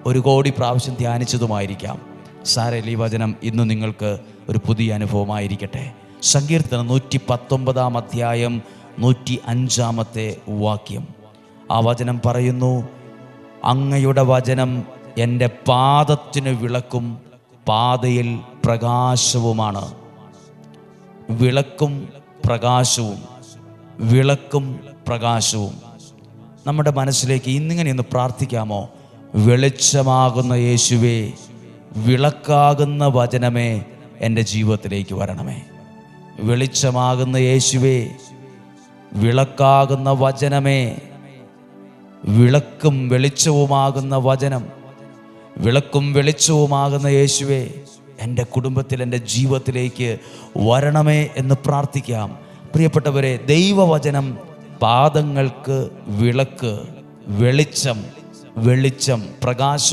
1 കോടി പ്രാവശ്യം ധ്യാനിച്ചതുമായിരിക്കാം. സാരമില്ല, ഈ വചനം ഇന്ന് നിങ്ങൾക്ക് ഒരു പുതിയ അനുഭവമായിരിക്കട്ടെ. സങ്കീർത്തനം 119 അധ്യായം 105 വാക്യം. ആ വചനം പറയുന്നു, അങ്ങയുടെ വചനം എൻ്റെ പാദത്തിന് വിളക്കും പാതയിൽ പ്രകാശവുമാണ്. വിളക്കും പ്രകാശവും, വിളക്കും പ്രകാശവും. നമ്മുടെ മനസ്സിലേക്ക് ഇന്നിങ്ങനെ ഒന്ന് പ്രാർത്ഥിക്കാമോ? വെളിച്ചമാകുന്ന യേശുവേ, വിളക്കാകുന്ന വചനമേ എൻ്റെ ജീവിതത്തിലേക്ക് വരണമേ. വെളിച്ചമാകുന്ന യേശുവേ, വിളക്കാകുന്ന വചനമേ, വിളക്കും വെളിച്ചവുമാകുന്ന വചനം, വിളക്കും വെളിച്ചവുമാകുന്ന യേശുവേ, എൻ്റെ കുടുംബത്തിൽ, എൻ്റെ ജീവിതത്തിലേക്ക് വരണമേ എന്ന് പ്രാർത്ഥിക്കാം. പ്രിയപ്പെട്ടവരെ, ദൈവവചനം പാദങ്ങൾക്ക് വിളക്ക്, വെളിച്ചം, വെളിച്ചം, പ്രകാശം.